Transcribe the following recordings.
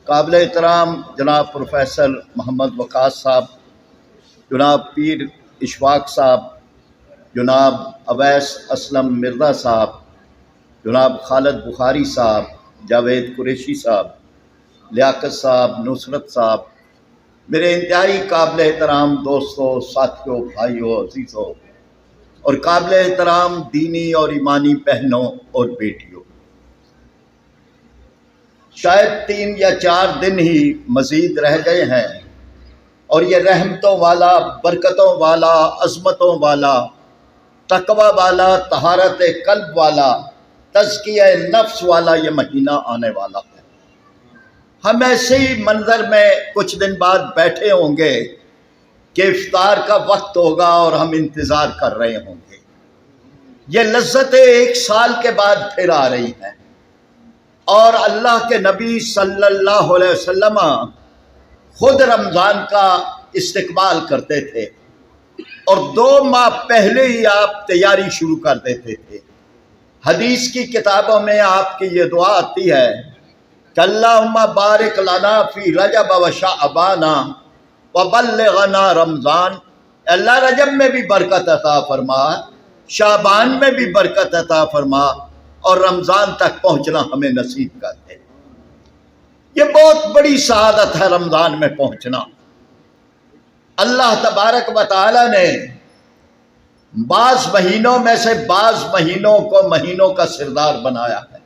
قابل احترام جناب پروفیسر محمد وقاص صاحب، جناب پیر اشفاق صاحب، جناب اویس اسلم مرزا صاحب، جناب خالد بخاری صاحب، جاوید قریشی صاحب، لیاقت صاحب، نصرت صاحب، میرے انتہائی قابل احترام دوستوں، ساتھیوں، بھائیوں، عزیزوں اور قابل احترام دینی اور ایمانی بہنوں اور بیٹیوں، شاید 3 یا 4 دن ہی مزید رہ گئے ہیں اور یہ رحمتوں والا، برکتوں والا، عظمتوں والا، تقوی والا، طہارت قلب والا، تزکیہ نفس والا یہ مہینہ آنے والا ہے۔ ہم ایسے ہی منظر میں کچھ دن بعد بیٹھے ہوں گے کہ افطار کا وقت ہوگا اور ہم انتظار کر رہے ہوں گے۔ یہ لذتیں 1 سال کے بعد پھر آ رہی ہیں، اور اللہ کے نبی صلی اللہ علیہ وسلم خود رمضان کا استقبال کرتے تھے اور 2 ماہ پہلے ہی آپ تیاری شروع کر دیتے تھے۔ حدیث کی کتابوں میں آپ کی یہ دعا آتی ہے کہ اللہم بارک لنا فی رجب و شعبان وبلغنا رمضان، اللہ رجب میں بھی برکت عطا فرما، شعبان میں بھی برکت عطا فرما، اور رمضان تک پہنچنا ہمیں نصیب کر دے۔ یہ بہت بڑی سعادت ہے رمضان میں پہنچنا۔ اللہ تبارک و تعالی نے بعض مہینوں میں سے بعض مہینوں کو مہینوں کا سردار بنایا ہے،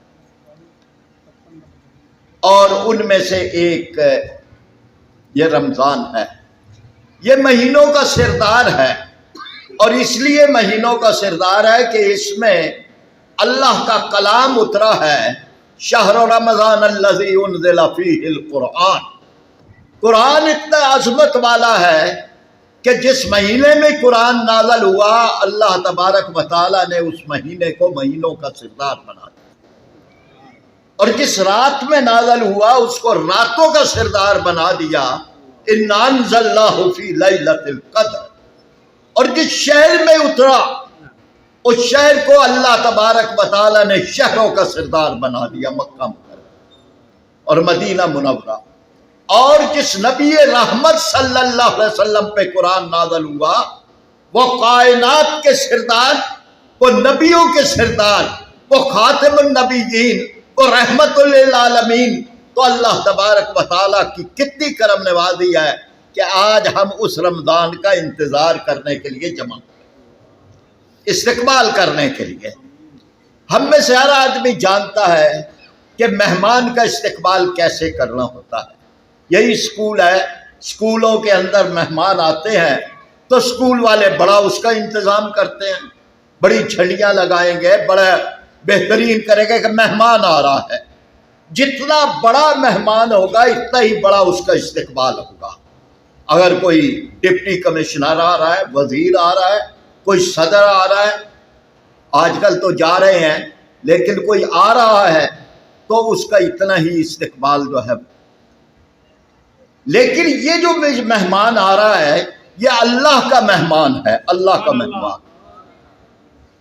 اور ان میں سے ایک یہ رمضان ہے۔ یہ مہینوں کا سردار ہے، اور اس لیے مہینوں کا سردار ہے کہ اس میں اللہ کا کلام اترا ہے۔ شہر رمضان الذی انزل فیہ القرآن، قرآن اتنا عظمت والا ہے کہ جس مہینے میں قرآن نازل ہوا، اللہ تبارک و تعالیٰ نے اس مہینے کو مہینوں کا سردار بنا دیا، اور جس رات میں نازل ہوا اس کو راتوں کا سردار بنا دیا۔ اِنَّا أَنزَلْنَاهُ فِي لَيْلَةِ الْقَدْرِ، اور جس شہر میں اترا اس شہر کو اللہ تبارک و تعالیٰ نے شہروں کا سردار بنا دیا، مکہ مکرمہ اور مدینہ منورہ۔ اور جس نبی رحمت صلی اللہ علیہ وسلم پہ قرآن نازل ہوا، وہ کائنات کے سردار، وہ نبیوں کے سردار، وہ خاتم النبیین، وہ رحمت للعالمین۔ تو اللہ تبارک و تعالیٰ کی کتنی کرم نوازی ہے کہ آج ہم اس رمضان کا انتظار کرنے کے لیے جمع ہوئے، استقبال کرنے کے لیے۔ ہم میں سے ہر آدمی جانتا ہے کہ مہمان کا استقبال کیسے کرنا ہوتا ہے۔ یہی اسکول ہے، اسکولوں کے اندر مہمان آتے ہیں تو اسکول والے بڑا اس کا انتظام کرتے ہیں، بڑی چھڑیاں لگائیں گے، بڑا بہترین کریں گے کہ مہمان آ رہا ہے۔ جتنا بڑا مہمان ہوگا اتنا ہی بڑا اس کا استقبال ہوگا۔ اگر کوئی ڈپٹی کمشنر آ رہا ہے، وزیر آ رہا ہے، کوئی صدر آ رہا ہے، آج کل تو جا رہے ہیں، لیکن کوئی آ رہا ہے تو اس کا اتنا ہی استقبال جو ہے۔ لیکن یہ جو مہمان آ رہا ہے یہ اللہ کا مہمان ہے، اللہ کا مہمان،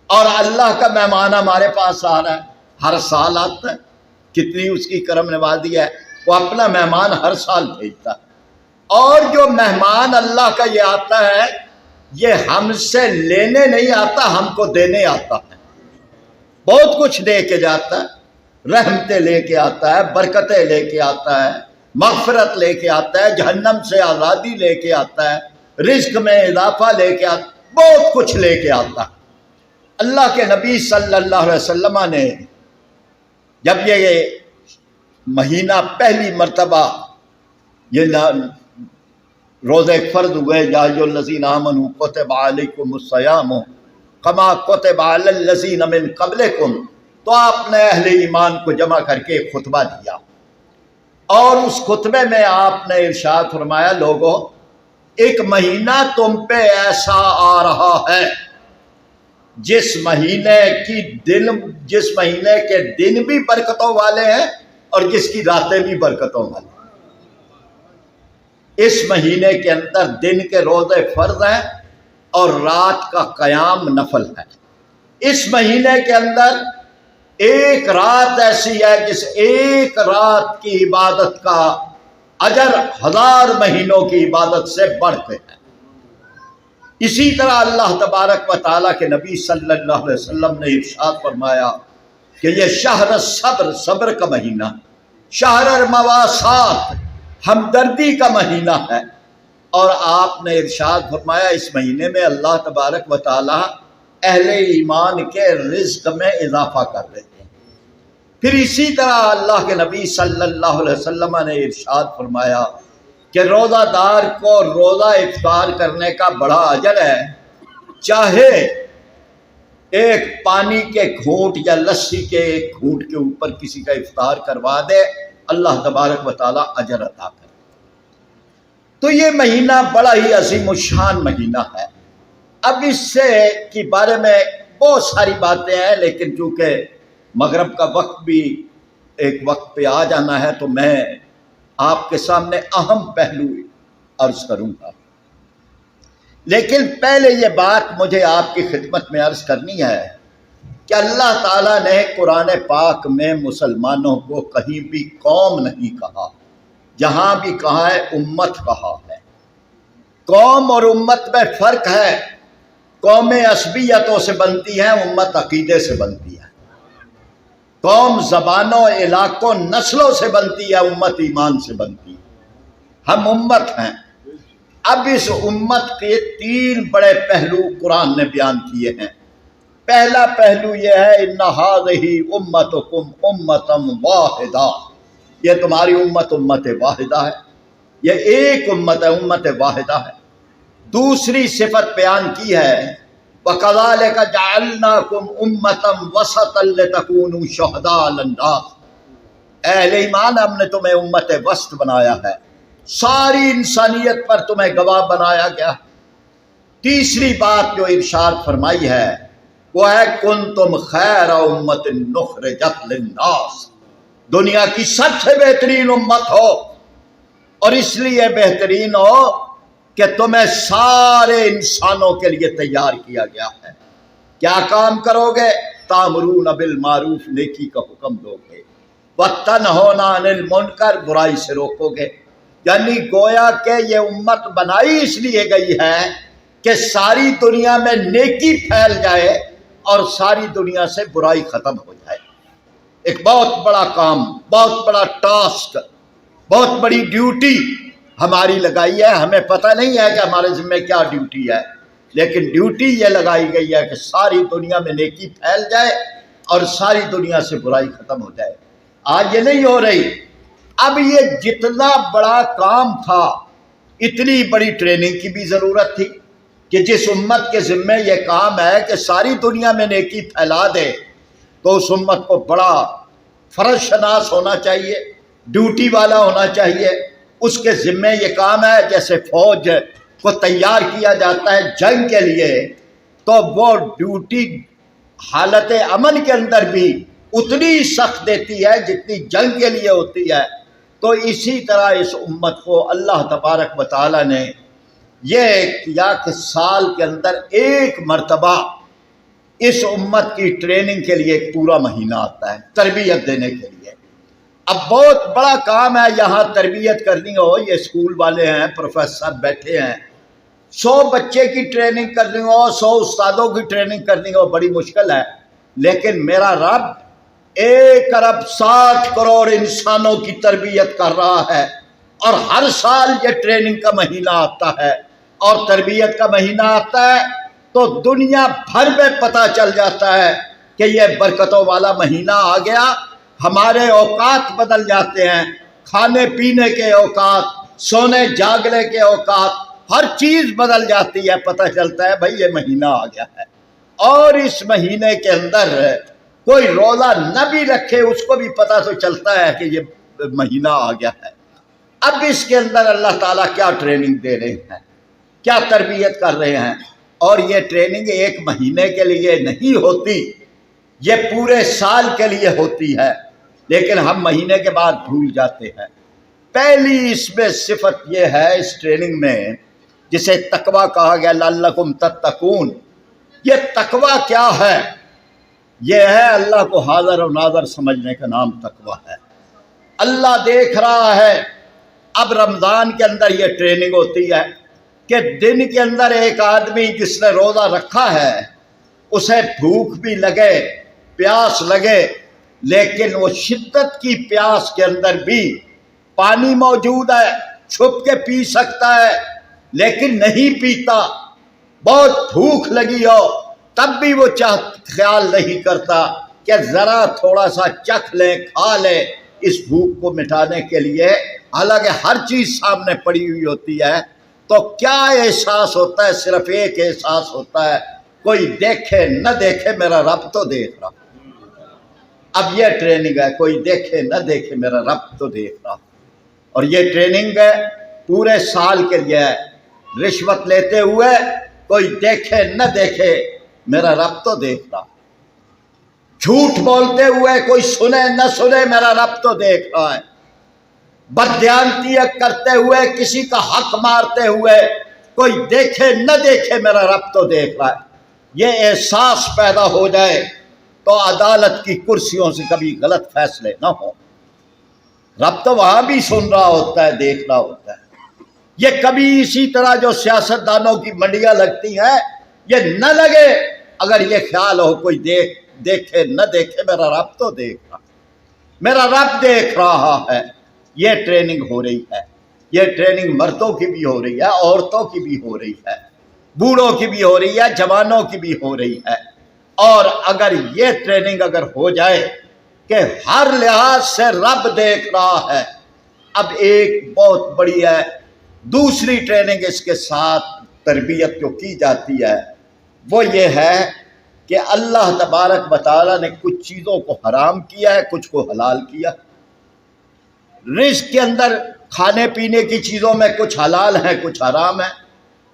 اور اللہ کا مہمان ہمارے پاس آ رہا ہے، ہر سال آتا ہے۔ کتنی اس کی کرم نوازی ہے، وہ اپنا مہمان ہر سال بھیجتا ہے۔ اور جو مہمان اللہ کا یہ آتا ہے، یہ ہم سے لینے نہیں آتا، ہم کو دینے آتا ہے۔ بہت کچھ دے کے جاتا ہے، رحمتیں لے کے آتا ہے، برکتیں لے کے آتا ہے، مغفرت لے کے آتا ہے، جہنم سے آزادی لے کے آتا ہے، رزق میں اضافہ لے کے آتا ہے، بہت کچھ لے کے آتا ہے۔ اللہ کے نبی صلی اللہ علیہ وسلم نے جب یہ مہینہ پہلی مرتبہ یہ روزے فرض ہوئے، یا ایھا الذین آمنوا کتب علیکم الصیام کما کتب علی الذین من قبلکم، تو آپ نے اہل ایمان کو جمع کر کے ایک خطبہ دیا، اور اس خطبے میں آپ نے ارشاد فرمایا، لوگوں ایک مہینہ تم پہ ایسا آ رہا ہے جس مہینے کے دن بھی برکتوں والے ہیں اور جس کی راتیں بھی برکتوں والی ہیں۔ اس مہینے کے اندر دن کے روزے فرض ہیں اور رات کا قیام نفل ہے۔ اس مہینے کے اندر ایک رات ایسی ہے جس ایک رات کی عبادت کا اجر 1000 مہینوں کی عبادت سے بڑھتے ہیں۔ اسی طرح اللہ تبارک و تعالیٰ کے نبی صلی اللہ علیہ وسلم نے ارشاد فرمایا کہ یہ شہر صبر، صبر کا مہینہ، شہر المواسات، ہمدردی کا مہینہ ہے۔ اور آپ نے ارشاد فرمایا اس مہینے میں اللہ تبارک و تعالیٰ اہل ایمان کے رزق میں اضافہ کر دیتے ہیں۔ پھر اسی طرح اللہ کے نبی صلی اللہ علیہ وسلم نے ارشاد فرمایا کہ روزہ دار کو روزہ افطار کرنے کا بڑا اجر ہے، چاہے ایک پانی کے گھونٹ یا لسی کے ایک گھونٹ کے اوپر کسی کا افطار کروا دے، اللہ تبارک و تعالیٰ اجر عطا کرے۔ تو یہ مہینہ بڑا ہی عظیم الشان مہینہ ہے۔ اب اس سے کے بارے میں بہت ساری باتیں ہیں، لیکن چونکہ مغرب کا وقت بھی ایک وقت پہ آ جانا ہے تو میں آپ کے سامنے اہم پہلو عرض کروں گا۔ لیکن پہلے یہ بات مجھے آپ کی خدمت میں عرض کرنی ہے کہ اللہ تعالیٰ نے قرآن پاک میں مسلمانوں کو کہیں بھی قوم نہیں کہا، جہاں بھی کہا ہے امت کہا ہے۔ قوم اور امت میں فرق ہے، قومیں عصبیتوں سے بنتی ہیں، امت عقیدے سے بنتی ہے۔ قوم زبانوں، علاقوں، نسلوں سے بنتی ہے، امت ایمان سے بنتی ہے۔ ہم امت ہیں۔ اب اس امت کے 3 بڑے پہلو قرآن نے بیان کیے ہیں۔ پہلا پہلو یہ ہے ان ھذہ امتکم امۃ واحدہ، یہ تمہاری امت امت واحدہ ہے، یہ ایک امت ہے، امت واحدہ ہے۔ دوسری صفت بیان کی ہے وَكَذَلِكَ جَعَلْنَاكُمْ أُمَّةً وَسَطًا لِتَكُونُوا شُهَدَاءَ عَلَى النَّاسِ، اہل ایمان ہم نے تمہیں امت وسط بنایا ہے، ساری انسانیت پر تمہیں گواہ بنایا گیا۔ تیسری بات جو ارشاد فرمائی ہے وہ ہے كُنتُمْ خَيْرَ أُمَّةٍ أُخْرِجَتْ لِلنَّاسِ، دنیا کی سب سے بہترین امت ہو، اور اس لیے بہترین ہو کہ تمہیں سارے انسانوں کے لیے تیار کیا گیا ہے۔ کیا کام کرو گے؟ تامرون بالمعروف، نیکی کا حکم دو گے، وتنہون عن المنکر، برائی سے روکو گے۔ یعنی گویا کہ یہ امت بنائی اس لیے گئی ہے کہ ساری دنیا میں نیکی پھیل جائے اور ساری دنیا سے برائی ختم ہو جائے۔ ایک بہت بڑا کام، بہت بڑا ٹاسک، بہت بڑی ڈیوٹی ہماری لگائی ہے۔ ہمیں پتہ نہیں ہے کہ ہمارے ذمہ کیا ڈیوٹی ہے، لیکن ڈیوٹی یہ لگائی گئی ہے کہ ساری دنیا میں نیکی پھیل جائے اور ساری دنیا سے برائی ختم ہو جائے۔ آج یہ نہیں ہو رہی۔ اب یہ جتنا بڑا کام تھا، اتنی بڑی ٹریننگ کی بھی ضرورت تھی کہ جس امت کے ذمہ یہ کام ہے کہ ساری دنیا میں نیکی پھیلا دے، تو اس امت کو بڑا فرض شناس ہونا چاہیے، ڈیوٹی والا ہونا چاہیے۔ اس کے ذمہ یہ کام ہے، جیسے فوج کو تیار کیا جاتا ہے جنگ کے لیے، تو وہ ڈیوٹی حالت امن کے اندر بھی اتنی سخت دیتی ہے جتنی جنگ کے لیے ہوتی ہے۔ تو اسی طرح اس امت کو اللہ تبارک و تعالیٰ نے یہ کیا کہ سال کے اندر ایک مرتبہ اس امت کی ٹریننگ کے لیے ایک پورا مہینہ آتا ہے، تربیت دینے کے لیے۔ اب بہت بڑا کام ہے یہاں تربیت کرنی ہو، یہ اسکول والے ہیں، پروفیسر بیٹھے ہیں، 100 بچے کی ٹریننگ کرنی ہو، 100 استادوں کی ٹریننگ کرنی ہو، بڑی مشکل ہے۔ لیکن میرا رب 1 ارب 60 کروڑ انسانوں کی تربیت کر رہا ہے، اور ہر سال یہ ٹریننگ کا مہینہ آتا ہے اور تربیت کا مہینہ آتا ہے، تو دنیا بھر میں پتہ چل جاتا ہے کہ یہ برکتوں والا مہینہ آ گیا۔ ہمارے اوقات بدل جاتے ہیں، کھانے پینے کے اوقات، سونے جاگنے کے اوقات، ہر چیز بدل جاتی ہے۔ پتہ چلتا ہے بھائی یہ مہینہ آ گیا ہے، اور اس مہینے کے اندر کوئی روزہ نہ بھی رکھے اس کو بھی پتہ تو چلتا ہے کہ یہ مہینہ آ گیا ہے۔ اب اس کے اندر اللہ تعالیٰ کیا ٹریننگ دے رہے ہیں، کیا تربیت کر رہے ہیں، اور یہ ٹریننگ 1 مہینے کے لیے نہیں ہوتی، یہ پورے سال کے لیے ہوتی ہے، لیکن ہم مہینے کے بعد بھول جاتے ہیں۔ پہلی اس میں صفت یہ ہے اس ٹریننگ میں، جسے تقویٰ کہا گیا، لعلکم تتقون۔ یہ تقویٰ کیا ہے؟ یہ ہے اللہ کو حاضر و ناظر سمجھنے کا نام تقویٰ ہے۔ اللہ دیکھ رہا ہے، اب رمضان کے اندر یہ ٹریننگ ہوتی ہے کہ دن کے اندر ایک آدمی جس نے روزہ رکھا ہے اسے بھوک بھی لگے پیاس لگے، لیکن وہ شدت کی پیاس کے اندر بھی پانی موجود ہے، چھپ کے پی سکتا ہے لیکن نہیں پیتا۔ بہت بھوک لگی ہو تب بھی وہ خیال نہیں کرتا کہ ذرا تھوڑا سا چکھ لیں، کھا لیں اس بھوک کو مٹانے کے لیے، حالانکہ ہر چیز سامنے پڑی ہوئی ہوتی ہے۔ تو کیا احساس ہوتا ہے؟ صرف ایک احساس ہوتا ہے، کوئی دیکھے نہ دیکھے میرا رب تو دیکھ رہا۔ اب یہ ٹریننگ ہے، کوئی دیکھے نہ دیکھے میرا رب تو دیکھ رہا۔ اور یہ ٹریننگ ہے پورے سال کے لیے ہے۔ رشوت لیتے ہوئے کوئی دیکھے نہ دیکھے میرا رب تو دیکھ رہا۔ جھوٹ بولتے ہوئے کوئی سنے نہ سنے میرا رب تو دیکھ رہا ہے۔ بددیانتی کرتے ہوئے کسی کا حق مارتے ہوئے کوئی دیکھے نہ دیکھے میرا رب تو دیکھ رہا ہے۔ یہ احساس پیدا ہو جائے تو عدالت کی کرسیوں سے کبھی غلط فیصلے نہ ہوں۔ رب تو وہاں بھی سن رہا ہوتا ہے، دیکھ رہا ہوتا ہے۔ یہ کبھی اسی طرح جو سیاستدانوں کی منڈیاں لگتی ہیں یہ نہ لگے، اگر یہ خیال ہو کوئی دیکھے نہ دیکھے میرا رب تو دیکھ رہا، میرا رب دیکھ رہا ہے۔ یہ ٹریننگ ہو رہی ہے، یہ ٹریننگ مردوں کی بھی ہو رہی ہے، عورتوں کی بھی ہو رہی ہے، بوڑھوں کی بھی ہو رہی ہے، جوانوں کی بھی ہو رہی ہے۔ اور اگر یہ ٹریننگ اگر ہو جائے کہ ہر لحاظ سے رب دیکھ رہا ہے، اب ایک بہت بڑی ہے دوسری ٹریننگ اس کے ساتھ تربیت جو کی جاتی ہے وہ یہ ہے کہ اللہ تبارک و تعالیٰ نے کچھ چیزوں کو حرام کیا ہے، کچھ کو حلال کیا۔ رزق کے اندر کھانے پینے کی چیزوں میں کچھ حلال ہے کچھ حرام ہے،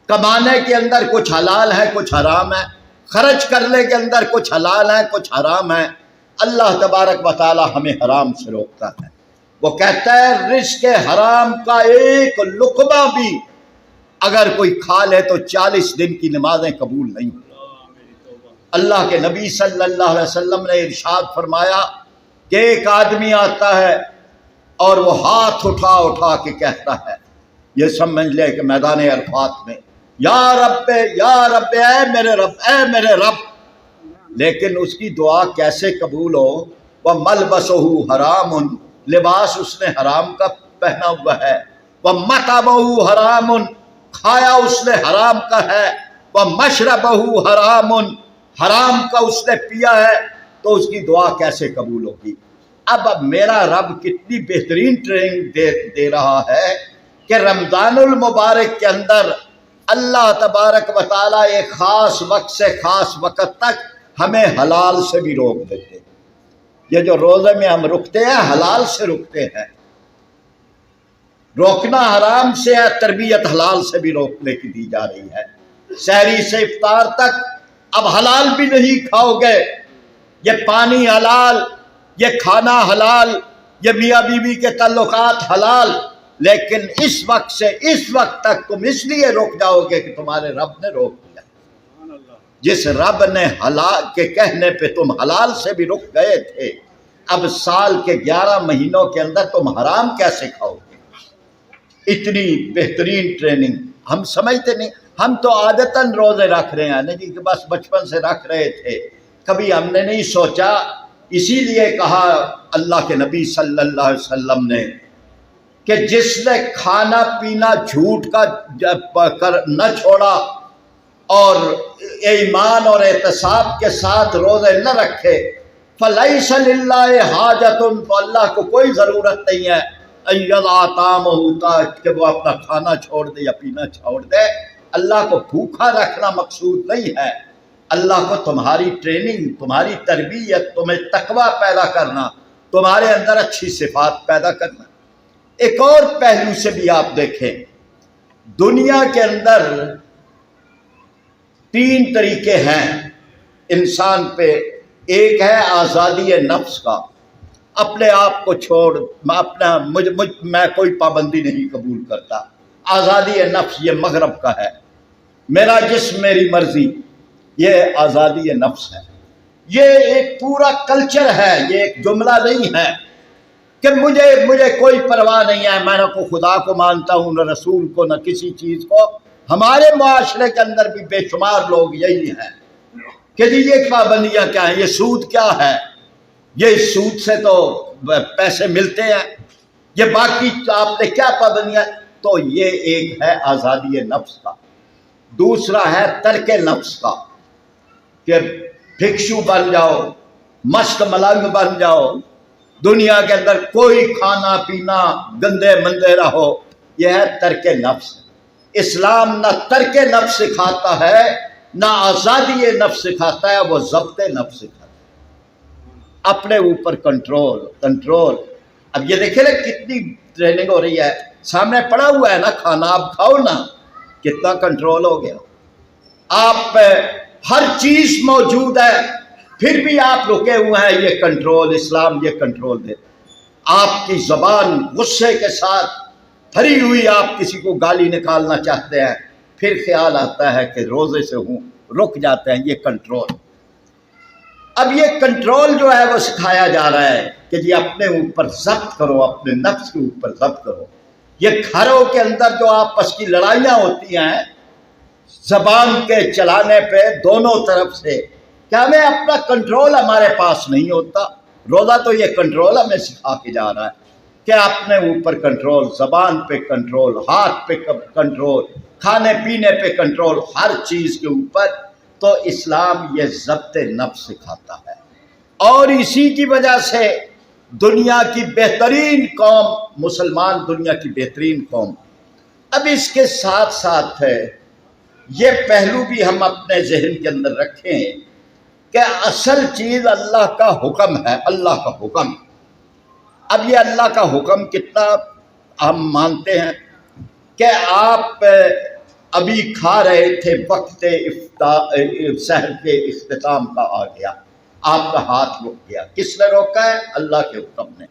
کمانے کے اندر کچھ حلال ہے کچھ حرام ہے، خرچ کرنے کے اندر کچھ حلال ہے کچھ حرام ہے۔ اللہ تبارک و تعالی ہمیں حرام سے روکتا ہے۔ وہ کہتا ہے رزق حرام کا ایک لقمہ بھی اگر کوئی کھا لے تو 40 دن کی نمازیں قبول نہیں۔ اللہ کے نبی صلی اللہ علیہ وسلم نے ارشاد فرمایا کہ ایک آدمی آتا ہے اور وہ ہاتھ اٹھا اٹھا کے کہتا ہے، یہ سمجھ لے کہ میدان عرفات میں، یا رب اے میرے رب اے میرے رب، لیکن اس کی دعا کیسے قبول ہو؟ وَمَلْبَسُهُ حَرَامٌ، لباس اس نے حرام کا پہنا ہوا ہے، وَمَطْعَمُهُ حَرَامٌ، کھایا اس نے حرام کا ہے، وَمَشْرَبُهُ حَرَامٌ، حرام کا اس نے پیا ہے، تو اس کی دعا کیسے قبول ہوگی؟ اب میرا رب کتنی بہترین ٹریننگ دے رہا ہے کہ رمضان المبارک کے اندر اللہ تبارک و تعالیٰ ایک خاص وقت سے خاص وقت تک ہمیں حلال سے بھی روک دیتے۔ یہ جو روزے میں ہم رکتے ہیں حلال سے رکتے ہیں، روکنا حرام سے ہے، تربیت حلال سے بھی روکنے کی دی جا رہی ہے۔ سحری سے افطار تک اب حلال بھی نہیں کھاؤ گے، یہ پانی حلال، یہ کھانا حلال، یہ میاں بیوی کے تعلقات حلال، لیکن اس وقت سے اس وقت تک تم اس لیے رک جاؤ گے کہ تمہارے رب نے روک دیا۔ جس رب نے حلال کے کہنے پہ تم حلال سے بھی رک گئے تھے، اب سال کے 11 مہینوں کے اندر تم حرام کیسے کھاؤ گے؟ اتنی بہترین ٹریننگ ہم سمجھتے نہیں، ہم تو عادتاً روزے رکھ رہے ہیں نا جی، کہ بس بچپن سے رکھ رہے تھے، کبھی ہم نے نہیں سوچا۔ اسی لیے کہا اللہ کے نبی صلی اللہ علیہ وسلم نے کہ جس نے کھانا پینا جھوٹ کا نہ چھوڑا اور ایمان اور احتساب کے ساتھ روزے نہ رکھے، فَلَيْسَ لِلَّهِ حَاجَةٌ، تو اللہ کو کوئی ضرورت نہیں ہے أَن يَدَعَ طَعَامَهُ، کہ وہ اپنا کھانا چھوڑ دے یا پینا چھوڑ دے۔ اللہ کو بھوکا رکھنا مقصود نہیں ہے، اللہ کو تمہاری ٹریننگ، تمہاری تربیت، تمہیں تقوی پیدا کرنا، تمہارے اندر اچھی صفات پیدا کرنا۔ ایک اور پہلو سے بھی آپ دیکھیں، دنیا کے اندر 3 طریقے ہیں انسان پہ۔ ایک ہے آزادی نفس کا، اپنے آپ کو چھوڑ، میں کوئی پابندی نہیں قبول کرتا، آزادی نفس یہ مغرب کا ہے، میرا جسم میری مرضی، یہ آزادی نفس ہے۔ یہ ایک پورا کلچر ہے، یہ ایک جملہ نہیں ہے، کہ مجھے کوئی پرواہ نہیں ہے، میں نہ کو خدا کو مانتا ہوں، نہ رسول کو، نہ کسی چیز کو۔ ہمارے معاشرے کے اندر بھی بے شمار لوگ یہی ہیں کہ جی یہ پابندیاں کیا ہیں، یہ سود کیا ہے، یہ سود سے تو پیسے ملتے ہیں، یہ باقی آپ نے کیا پابندیاں۔ تو یہ ایک ہے آزادی نفس کا، دوسرا ہے ترک نفس کا کہ بھکشو بن جاؤ، مست ملنگ بن جاؤ، دنیا کے اندر کوئی کھانا پینا گندے مندے رہو، یہ ہے ترک نفس۔ اسلام نہ ترک نفس سکھاتا ہے، نہ آزادی نفس سکھاتا ہے، وہ ضبط نفس سکھاتا ہے، اپنے اوپر کنٹرول۔ اب یہ دیکھیں نا کتنی ٹریننگ ہو رہی ہے، سامنے پڑا ہوا ہے نا کھانا، آپ کھاؤ نا، کتنا کنٹرول ہو گیا۔ آپ ہر چیز موجود ہے، پھر بھی آپ رکے ہوئے ہیں، یہ کنٹرول، اسلام یہ کنٹرول دے۔ آپ کی زبان غصے کے ساتھ بھری ہوئی، آپ کسی کو گالی نکالنا چاہتے ہیں، پھر خیال آتا ہے کہ روزے سے ہوں، رک جاتے ہیں، یہ کنٹرول۔ اب یہ کنٹرول جو ہے وہ سکھایا جا رہا ہے کہ جی اپنے اوپر ضبط کرو، اپنے نفس کے اوپر ضبط کرو۔ یہ گھروں کے اندر جو آپس کی لڑائیاں ہوتی ہیں زبان کے چلانے پہ دونوں طرف سے، کیا ہمیں اپنا کنٹرول ہمارے پاس نہیں ہوتا؟ روزہ تو یہ کنٹرول ہمیں سکھا کے جا رہا ہے کہ اپنے اوپر کنٹرول، زبان پہ کنٹرول، ہاتھ پہ کنٹرول، کھانے پینے پہ کنٹرول، ہر چیز کے اوپر۔ تو اسلام یہ ضبط نفس سکھاتا ہے، اور اسی کی وجہ سے دنیا کی بہترین قوم مسلمان، دنیا کی بہترین قوم۔ اب اس کے ساتھ ساتھ ہے یہ پہلو بھی ہم اپنے ذہن کے اندر رکھیں کہ اصل چیز اللہ کا حکم ہے، اللہ کا حکم۔ اب یہ اللہ کا حکم کتنا ہم مانتے ہیں کہ آپ ابھی کھا رہے تھے، وقت سحر کے اختتام کا آ گیا، آپ کا ہاتھ رک گیا، کس نے روکا ہے؟ اللہ کے حکم نے۔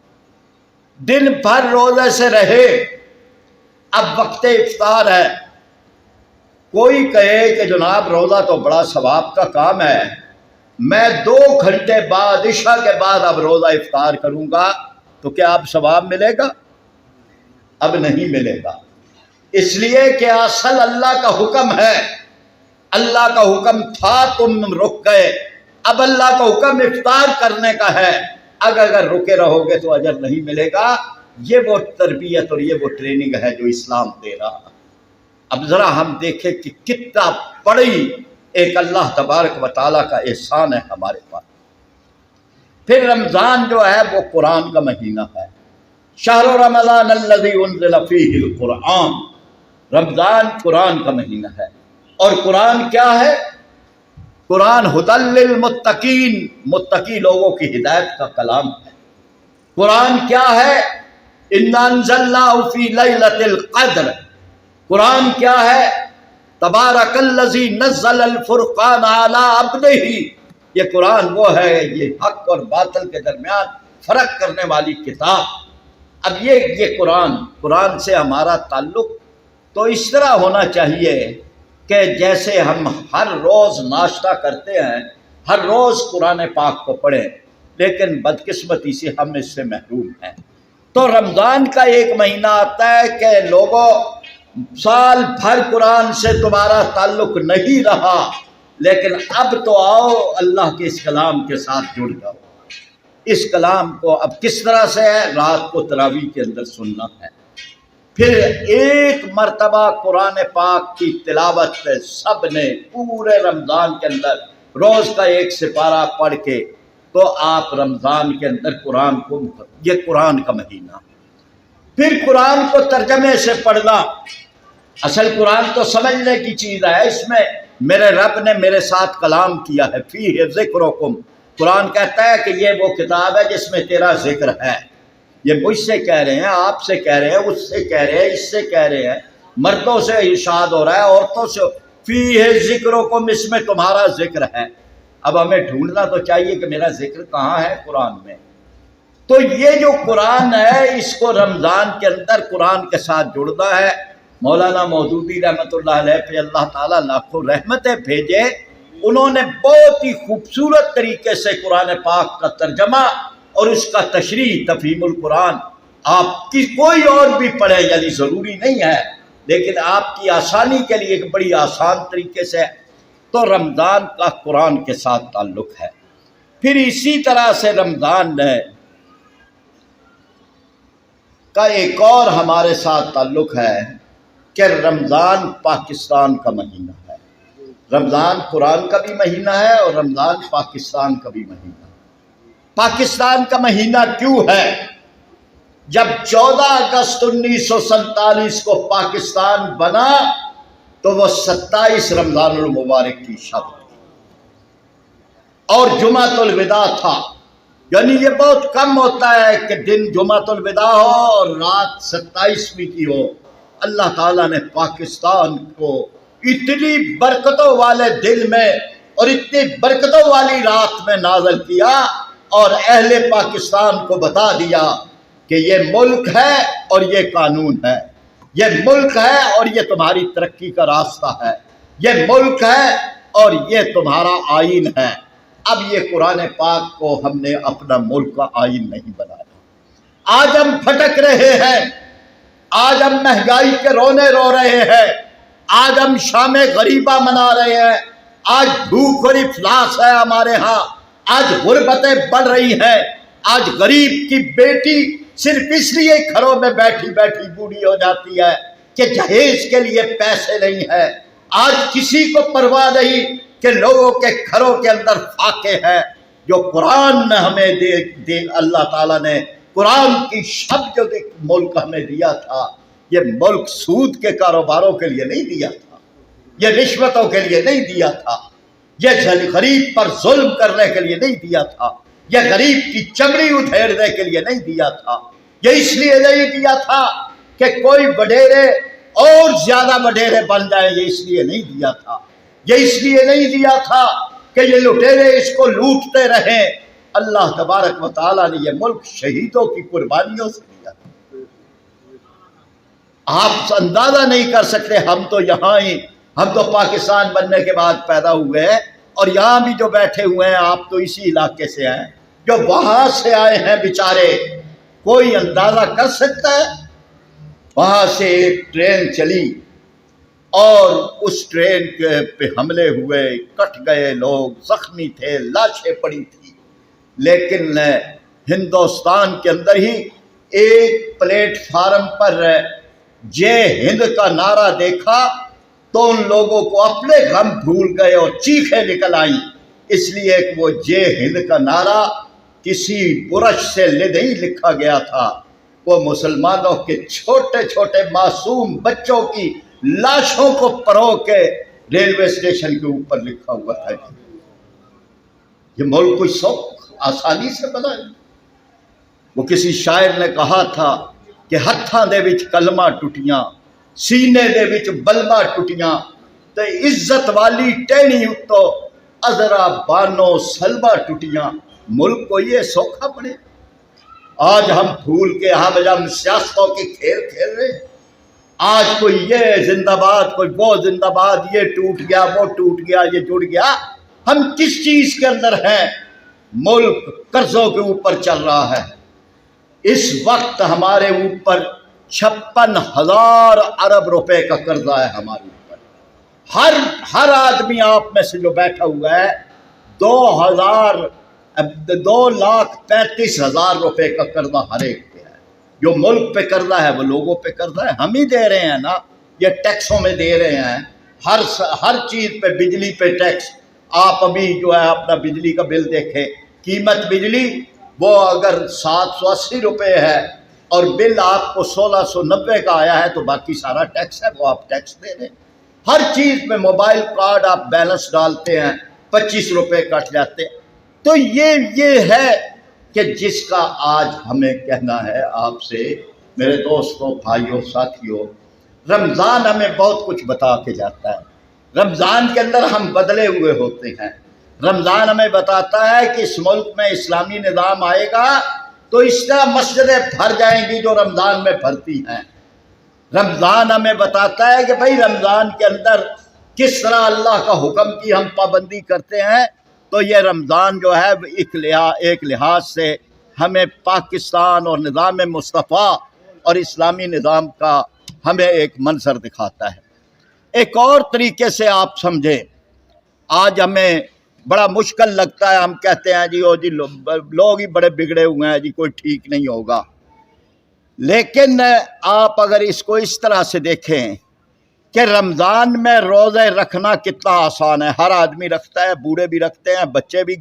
دن بھر روزے سے رہے، اب وقت افطار ہے، کوئی کہے کہ جناب روزہ تو بڑا ثواب کا کام ہے، میں 2 گھنٹے بعد عشاء کے بعد اب روزہ افطار کروں گا، تو کیا اب ثواب ملے گا؟ اب نہیں ملے گا، اس لیے کہ اصل اللہ کا حکم ہے۔ اللہ کا حکم تھا، تم رک گئے، اب اللہ کا حکم افطار کرنے کا ہے، اگر رکے رہو گے تو اجر نہیں ملے گا۔ یہ وہ تربیت اور یہ وہ ٹریننگ ہے جو اسلام دے رہا ہے۔ اب ذرا ہم دیکھیں کہ کتنا بڑی ایک اللہ تبارک و تعالیٰ کا احسان ہے ہمارے پاس۔ پھر رمضان جو ہے وہ قرآن کا مہینہ ہے، شہر رمضان الذی انزل فیہ القرآن، رمضان قرآن کا مہینہ ہے۔ اور قرآن کیا ہے؟ قرآن ھدی للمتقین، متقی لوگوں کی ہدایت کا کلام ہے۔ قرآن کیا ہے؟ انا انزلناہ فی لیلۃ القدر، قرآن کیا ہے؟ تبارک الذی نزل الفرقان علی عبدہ، یہ قرآن وہ ہے، یہ حق اور باطل کے درمیان فرق کرنے والی کتاب۔ اب یہ قرآن سے ہمارا تعلق تو اس طرح ہونا چاہیے کہ جیسے ہم ہر روز ناشتہ کرتے ہیں، ہر روز قرآن پاک کو پڑھیں، لیکن بدقسمتی سے ہم اس سے محروم ہیں۔ تو رمضان کا ایک مہینہ آتا ہے کہ لوگوں سال بھر قرآن سے تمہارا تعلق نہیں رہا، لیکن اب تو آؤ اللہ کے اس کلام کے ساتھ جڑ جاؤ۔ اس کلام کو اب کس طرح سے ہے؟ رات کو تراویح کے اندر سننا ہے، پھر ایک مرتبہ قرآن پاک کی تلاوت سب نے پورے رمضان کے اندر روز کا 1 سپارہ پڑھ کے، تو آپ رمضان کے اندر قرآن کو، یہ قرآن کا مہینہ۔ پھر قرآن کو ترجمے سے پڑھنا، اصل قرآن تو سمجھنے کی چیز ہے، اس میں میرے رب نے میرے ساتھ کلام کیا ہے، فیہ ذکرکم، قرآن کہتا ہے کہ یہ وہ کتاب ہے جس میں تیرا ذکر ہے۔ یہ مجھ سے کہہ رہے ہیں، آپ سے کہہ رہے ہیں، اس سے کہہ رہے ہیں، اس سے کہہ رہے ہیں، مردوں سے ارشاد ہو رہا ہے، عورتوں سے، فیہ ذکرکم، اس میں تمہارا ذکر ہے۔ اب ہمیں ڈھونڈنا تو چاہیے کہ میرا ذکر کہاں ہے قرآن میں۔ تو یہ جو قرآن ہے، اس کو رمضان کے اندر قرآن کے ساتھ جڑنا ہے۔ مولانا مودودی رحمۃ اللہ علیہ پہ اللہ تعالیٰ لاکھوں رحمتیں بھیجے، انہوں نے بہت ہی خوبصورت طریقے سے قرآن پاک کا ترجمہ اور اس کا تشریح تفہیم القرآن آپ کی کوئی اور بھی پڑھے، یعنی ضروری نہیں ہے لیکن آپ کی آسانی کے لیے ایک بڑی آسان طریقے سے، تو رمضان کا قرآن کے ساتھ تعلق ہے۔ پھر اسی طرح سے رمضان کا ایک اور ہمارے ساتھ تعلق ہے کہ رمضان پاکستان کا مہینہ ہے۔ رمضان قرآن کا بھی مہینہ ہے اور رمضان پاکستان کا بھی مہینہ ہے۔ پاکستان کا مہینہ کیوں ہے؟ جب 14 اگست 1947 کو پاکستان بنا تو وہ 27 رمضان المبارک کی شب تھی اور جمعۃ الوداع تھا، یعنی یہ بہت کم ہوتا ہے کہ دن جمعۃ الوداع ہو اور رات 27ویں کی ہو۔ اللہ تعالیٰ نے پاکستان کو اتنی برکتوں والے دل میں اور اتنی برکتوں والی رات میں نازل کیا اور اہل پاکستان کو بتا دیا کہ یہ ملک ہے اور یہ قانون ہے، یہ ملک ہے اور یہ تمہاری ترقی کا راستہ ہے، یہ ملک ہے اور یہ تمہارا آئین ہے۔ اب یہ قرآن پاک کو ہم نے اپنا ملک کا آئین نہیں بنایا۔ آج ہم پھٹک رہے ہیں، آج ہم مہنگائی کے رونے رو رہے ہیں، آج ہم شام غریبہ منا رہے ہیں، آج بھوک اور افلاس ہے ہمارے ہاں، آج غربتیں بڑھ رہی ہیں، آج غریب کی بیٹی صرف اس لیے گھروں میں بیٹھی بیٹھی بوڑھی ہو جاتی ہے کہ جہیز کے لیے پیسے نہیں ہے۔ آج کسی کو پرواہ نہیں کہ لوگوں کے گھروں کے اندر فاقے ہیں۔ جو قرآن نے ہمیں اللہ تعالیٰ نے قرآن کی شب جو ملک ہمیں دیا تھا، یہ ملک سود کے کاروباروں کے لیے نہیں دیا تھا، یہ رشوتوں کے لیے نہیں دیا تھا، یہ غریب پر ظلم کرنے کے لیے نہیں دیا تھا، یہ غریب کی چمڑی ادھیڑنے کے لیے نہیں دیا تھا، یہ اس لیے نہیں دیا تھا کہ کوئی وڈیرے اور زیادہ وڈیرے بن جائیں، یہ اس لیے نہیں دیا تھا، یہ اس لیے نہیں دیا تھا کہ یہ لٹیرے اس کو لوٹتے رہیں۔ اللہ تبارک و تعالیٰ نے یہ ملک شہیدوں کی قربانیوں سے دیا تھا۔ آپ اندازہ نہیں کر سکتے، ہم تو یہاں ہی، ہم تو پاکستان بننے کے بعد پیدا ہوئے ہیں اور یہاں بھی جو بیٹھے ہوئے ہیں آپ تو اسی علاقے سے ہیں، جو وہاں سے آئے ہیں بیچارے، کوئی اندازہ کر سکتا ہے؟ وہاں سے ایک ٹرین چلی اور اس ٹرین پہ حملے ہوئے، کٹ گئے، لوگ زخمی تھے، لاشیں پڑی تھی، لیکن ہندوستان کے اندر ہی ایک پلیٹ فارم پر جے ہند کا نعرہ دیکھا تو ان لوگوں کو اپنے غم بھول گئے اور چیخیں نکل آئیں، اس لیے کہ وہ جے ہند کا نعرہ کسی برش سے نہیں لکھا گیا تھا، وہ مسلمانوں کے چھوٹے چھوٹے معصوم بچوں کی لاشوں کو پرو کے ریلوے اسٹیشن کے اوپر لکھا ہوا تھا۔ یہ ملک کوئی سوک آسانی سے بنا ہے؟ وہ کسی شاعر نے کہا تھا کہ ہتھاں دے وچ کلمہ ٹوٹیاں، سینے دے وچ بلبا ٹوٹیاں، تے عزت والی ٹہنی اتو ازرا بانو سلبا ٹوٹیاں۔ ملک کو یہ سوکھا پڑے؟ آج ہم بھول کے ہم سیاستوں کے کھیل کھیل رہے ہیں۔ آج کوئی یہ زندہ باد، کوئی وہ زندہ باد، یہ ٹوٹ گیا، وہ ٹوٹ گیا، یہ جڑ گیا۔ ہم کس چیز کے اندر ہیں؟ ملک قرضوں کے اوپر چل رہا ہے۔ اس وقت ہمارے اوپر 56,000 ارب روپے کا قرضہ ہے ہمارے اوپر۔ ہر آدمی آپ میں سے جو بیٹھا ہوا ہے 2,35,000 روپے کا قرضہ ہر ایک پہ ہے۔ جو ملک پہ قرضہ ہے وہ لوگوں پہ قرضہ ہے، ہم ہی دے رہے ہیں نا، یہ ٹیکسوں میں دے رہے ہیں، ہر چیز پہ، بجلی پہ ٹیکس۔ آپ ابھی جو ہے اپنا بجلی کا بل دیکھیں، قیمت بجلی وہ اگر 780 روپے ہے اور بل آپ کو 1690 کا آیا ہے تو باقی سارا ٹیکس ہے، وہ آپ ٹیکس دے دیں۔ ہر چیز میں موبائل کارڈ آپ بیلنس ڈالتے ہیں 25 روپے کٹ جاتے ہیں۔ تو یہ ہے کہ جس کا آج ہمیں کہنا ہے آپ سے، میرے دوستوں، بھائیوں، ساتھیوں، رمضان ہمیں بہت کچھ بتا کے جاتا ہے۔ رمضان کے اندر ہم بدلے ہوئے ہوتے ہیں۔ رمضان ہمیں بتاتا ہے کہ اس ملک میں اسلامی نظام آئے گا تو اس طرح مسجدیں بھر جائیں گی جو رمضان میں بھرتی ہیں۔ رمضان ہمیں بتاتا ہے کہ بھائی رمضان کے اندر کس طرح اللہ کا حکم کی ہم پابندی کرتے ہیں، تو یہ رمضان جو ہے ایک لحاظ سے ہمیں پاکستان اور نظام مصطفیٰ اور اسلامی نظام کا ہمیں ایک منظر دکھاتا ہے۔ ایک اور طریقے سے آپ سمجھیں، آج ہمیں بڑا مشکل لگتا ہے، ہم کہتے ہیں جی لوگ ہی بڑے بگڑے ہوئے ہیں جی، کوئی ٹھیک نہیں ہوگا۔ لیکن آپ اگر اس کو اس طرح سے دیکھیں کہ رمضان میں روزے رکھنا کتنا آسان ہے، ہر آدمی رکھتا ہے، بوڑھے بھی رکھتے ہیں، بچے بھی،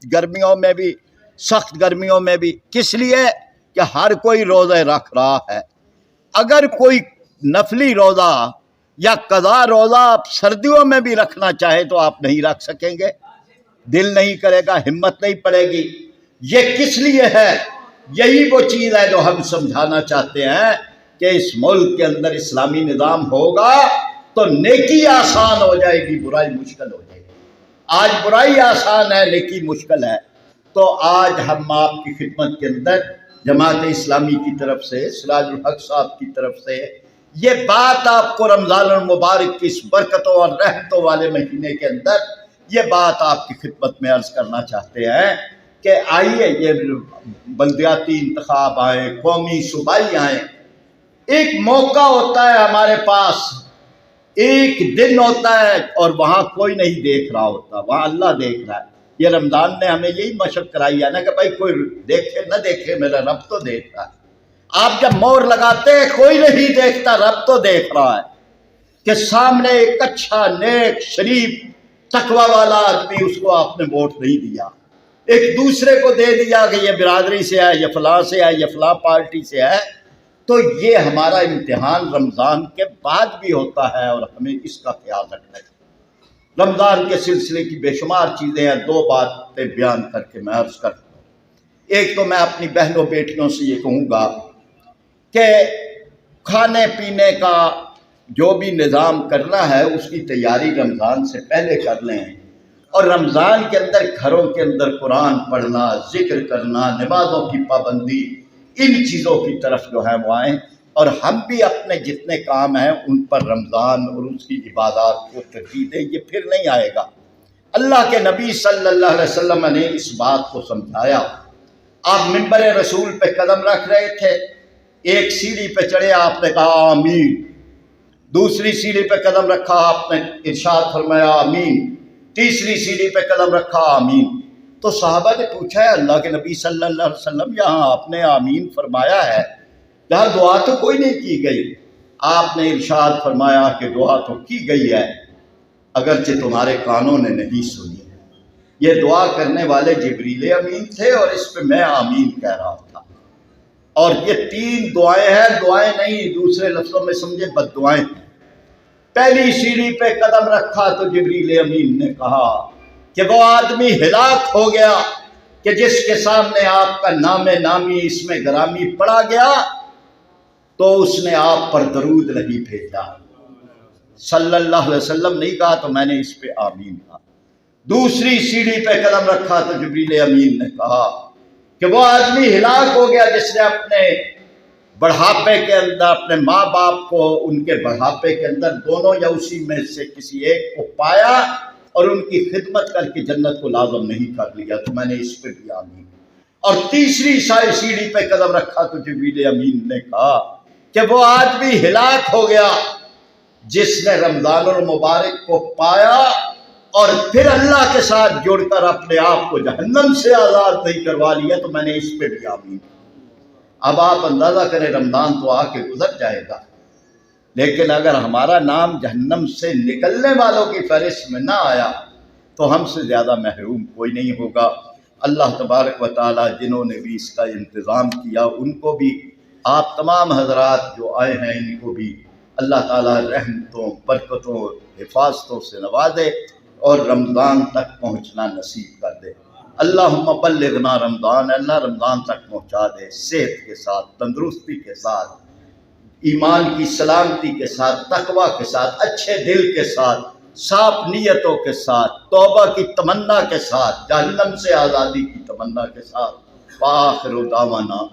گرمیوں میں بھی، سخت گرمیوں میں بھی، کس لیے کہ ہر کوئی روزے رکھ رہا ہے۔ اگر کوئی نفلی روزہ یا قضا روزہ آپ سردیوں میں بھی رکھنا چاہے تو آپ نہیں رکھ سکیں گے، دل نہیں کرے گا، ہمت نہیں پڑے گی۔ یہ کس لیے ہے؟ یہی وہ چیز ہے جو ہم سمجھانا چاہتے ہیں کہ اس ملک کے اندر اسلامی نظام ہوگا تو نیکی آسان ہو جائے گی، برائی مشکل ہو جائے گی۔ آج برائی آسان ہے، نیکی مشکل ہے۔ تو آج ہم آپ کی خدمت کے اندر جماعت اسلامی کی طرف سے، سراج الحق صاحب کی طرف سے یہ بات آپ کو رمضان المبارک کی اس برکتوں اور رحمتوں والے مہینے کے اندر یہ بات آپ کی خدمت میں عرض کرنا چاہتے ہیں کہ آئیے، یہ بلدیاتی انتخاب آئیں، قومی صوبائی آئیں، ایک موقع ہوتا ہے ہمارے پاس، ایک دن ہوتا ہے اور وہاں کوئی نہیں دیکھ رہا ہوتا، وہاں اللہ دیکھ رہا ہے۔ یہ رمضان نے ہمیں یہی مشق کرائی ہے نا کہ بھائی کوئی دیکھے نہ دیکھے، میرا رب تو دیکھ رہا ہے۔ آپ جب مور لگاتے ہیں کوئی نہیں دیکھتا، رب تو دیکھ رہا ہے کہ سامنے ایک اچھا، نیک، شریف، تقوی والا آدمی، اس کو آپ نے ووٹ نہیں دیا، ایک دوسرے کو دے دیا کہ یہ برادری سے ہے، یہ فلاں سے ہے، یہ فلاں پارٹی سے ہے۔ تو یہ ہمارا امتحان رمضان کے بعد بھی ہوتا ہے اور ہمیں اس کا خیال رکھنا ہے۔ رمضان کے سلسلے کی بے شمار چیزیں ہیں، دو باتیں بیان کر کے میں عرض کرتا ہوں۔ ایک تو میں اپنی بہنوں بیٹیوں سے یہ کہوں گا کہ کھانے پینے کا جو بھی نظام کرنا ہے اس کی تیاری رمضان سے پہلے کر لیں، اور رمضان کے اندر گھروں کے اندر قرآن پڑھنا، ذکر کرنا، نمازوں کی پابندی، ان چیزوں کی طرف جو ہے وہ آئیں، اور ہم بھی اپنے جتنے کام ہیں ان پر رمضان اور اس کی عبادات کو ترجیح دیں۔ یہ پھر نہیں آئے گا۔ اللہ کے نبی صلی اللہ علیہ وسلم نے اس بات کو سمجھایا۔ آپ منبر رسول پہ قدم رکھ رہے تھے، ایک سیڑھی پہ چڑھے، آپ نے کہا آمین، دوسری سیڑھی پہ قدم رکھا، آپ نے ارشاد فرمایا آمین، تیسری سیڑھی پہ قدم رکھا، آمین۔ تو صحابہ نے پوچھا ہے اللہ کے نبی صلی اللہ علیہ وسلم، یہاں آپ نے آمین فرمایا ہے، یہاں دعا تو کوئی نہیں کی گئی؟ آپ نے ارشاد فرمایا کہ دعا تو کی گئی ہے، اگرچہ تمہارے کانوں نے نہیں سنی۔ یہ دعا کرنے والے جبریل امین تھے اور اس پہ میں آمین کہہ رہا تھا۔ اور یہ تین دعائیں ہیں، دعائیں نہیں، دوسرے لفظوں میں سمجھے بد دعائیں ہیں۔ پہلی سیڑھی پہ قدم رکھا تو جبریل امین نے کہا کہ وہ آدمی ہلاک ہو گیا کہ جس کے سامنے آپ کا نام نامی اس میں گرامی پڑا گیا تو اس نے آپ پر درود نہیں بھیجا۔ صلی اللہ علیہ وسلم نہیں کہا تو میں نے اس پہ آمین کہا۔ دوسری سیڑھی پہ قدم رکھا تو جبریل امین نے کہا کہ وہ آدمی ہلاک ہو گیا جس نے اپنے بڑھاپے کے اندر اپنے ماں باپ کو ان کے بڑھاپے کے اندر دونوں یا اسی میں سے کسی ایک کو پایا اور ان کی خدمت کر کے جنت کو لازم نہیں کر لیا، تو میں نے اس پہ بھی آمین۔ اور تیسری سیڑھی پہ قدم رکھا تو جبریل امین نے کہا کہ وہ آدمی ہلاک ہو گیا جس نے رمضان المبارک کو پایا اور پھر اللہ کے ساتھ جڑ کر اپنے آپ کو جہنم سے آزاد نہیں کروا لیا، تو میں نے اس پہ بھی آمین۔ اب آپ اندازہ کریں، رمضان تو آ کے گزر جائے گا، لیکن اگر ہمارا نام جہنم سے نکلنے والوں کی فہرست میں نہ آیا تو ہم سے زیادہ محروم کوئی نہیں ہوگا۔ اللہ تبارک و تعالی جنہوں نے بھی اس کا انتظام کیا ان کو بھی، آپ تمام حضرات جو آئے ہیں ان کو بھی اللہ تعالی رحمتوں، برکتوں، حفاظتوں سے نوازے اور رمضان تک پہنچنا نصیب کر دے۔ اللہم بلغنا رمضان، اللہ رمضان تک پہنچا دے، صحت کے ساتھ، تندرستی کے ساتھ، ایمان کی سلامتی کے ساتھ، تقوی کے ساتھ، اچھے دل کے ساتھ، صاف نیتوں کے ساتھ، توبہ کی تمنا کے ساتھ، جہنم سے آزادی کی تمنا کے ساتھ۔ وآخر دعوانا